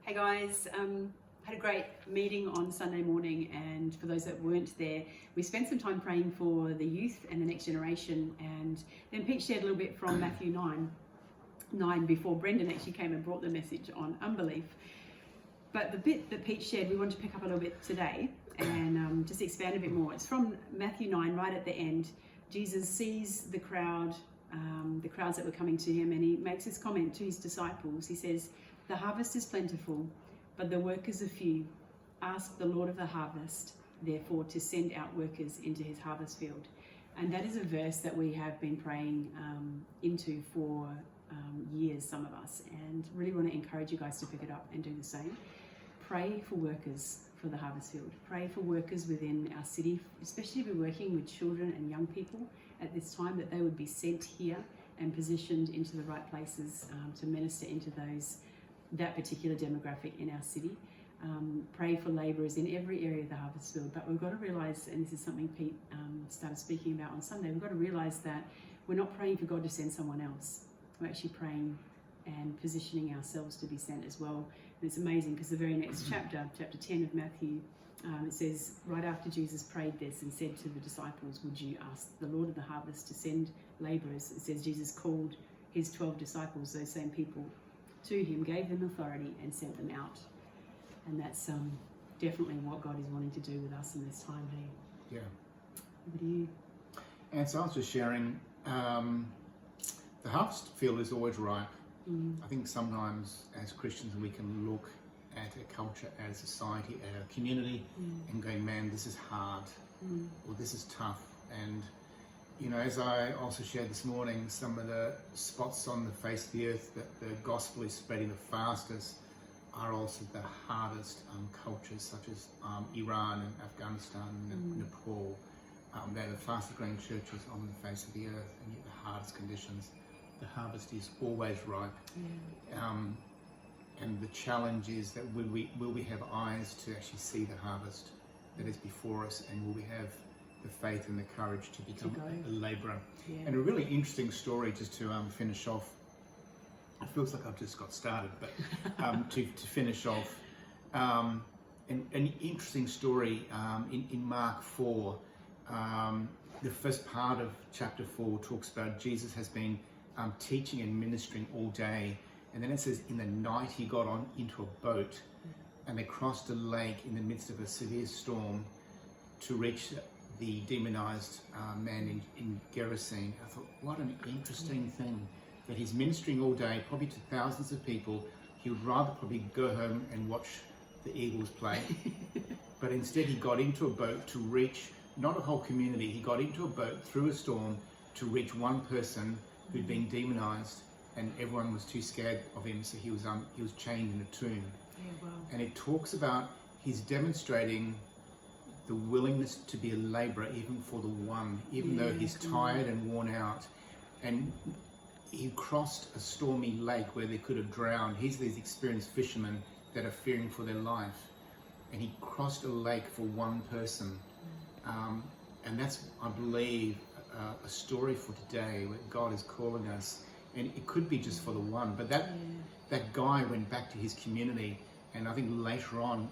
Hey guys, had a great meeting on Sunday morning, and for those that weren't there, we spent some time praying for the youth and the next generation, and then Pete shared a little bit from Matthew 9 before Brendan actually came and brought the message on unbelief. But the bit that Pete shared, we want to pick up a little bit today and just expand a bit more. It's from Matthew 9, right at the end. Jesus sees the crowds that were coming to him, and he makes this comment to his disciples. He says, "The harvest is plentiful, but the workers are few. Ask the Lord of the harvest, therefore, to send out workers into his harvest field." And that is a verse that we have been praying into for years, some of us, and really want to encourage you guys to pick it up and do the same. Pray for workers for the harvest field. Pray for workers within our city, especially if we're working with children and young people at this time, that they would be sent here and positioned into the right places to minister into that particular demographic in our city. Pray for labourers in every area of the harvest field. But we've got to realise, and this is something Pete started speaking about on Sunday, we've got to realise that we're not praying for God to send someone else. We're actually praying and positioning ourselves to be sent as well. And it's amazing because the very next chapter 10 of Matthew, it says, right after Jesus prayed this and said to the disciples, "Would you ask the Lord of the harvest to send labourers?" It says Jesus called his 12 disciples, those same people, to him, gave them authority and sent them out. And that's definitely what God is wanting to do with us in this time, hey? Yeah. Over to you. And so I was just sharing, the harvest field is always ripe. I think sometimes as Christians we can look at a culture, at a society, at a community and going, man, this is hard, or this is tough. And, you know, as I also shared this morning, some of the spots on the face of the earth that the gospel is spreading the fastest are also the hardest cultures, such as Iran and Afghanistan and Nepal. They're the fastest growing churches on the face of the earth, and yet the hardest conditions. The harvest is always ripe. And the challenge is that will we have eyes to actually see the harvest that is before us, and will we have the faith and the courage to become a labourer? And a really interesting story, just to finish off. It feels like I've just got started, but to finish off, an interesting story in Mark 4. The first part of chapter 4 talks about Jesus has been teaching and ministering all day, and then it says in the night he got on into a boat and they crossed a lake in the midst of a severe storm to reach the demonized man in Gerasene. I thought, what an interesting thing, that he's ministering all day, probably to thousands of people. He would rather probably go home and watch the Eagles play, but instead he got into a boat to reach not a whole community. He got into a boat through a storm to reach one person who'd been demonized, and everyone was too scared of him, so he was chained in a tomb. And it talks about he's demonstrating the willingness to be a labourer even for the one, even though he's tired and worn out. And he crossed a stormy lake where they could have drowned. He's these experienced fishermen that are fearing for their life, and he crossed a lake for one person. And that's, I believe, a story for today, where God is calling us, and it could be just for the one, but that guy went back to his community, and I think later on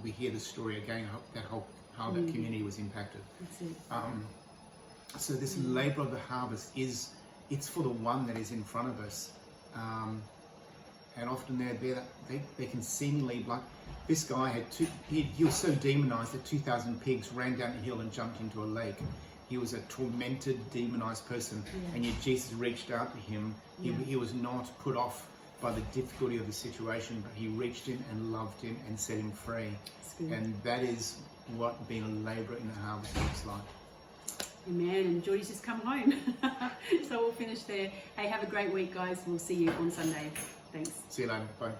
we hear the story again, how that community was impacted. So this labour of the harvest it's for the one that is in front of us, and often they can seemingly, like this guy he was so demonized that 2,000 pigs ran down a hill and jumped into a lake. He was a tormented, demonized person, and yet Jesus reached out to him. He was not put off by the difficulty of the situation, but he reached in and loved him and set him free. And that is what being a labourer in the harvest looks like. Amen. And Geordie's just come home. So we'll finish there. Hey, have a great week, guys. We'll see you on Sunday. Thanks. See you later. Bye.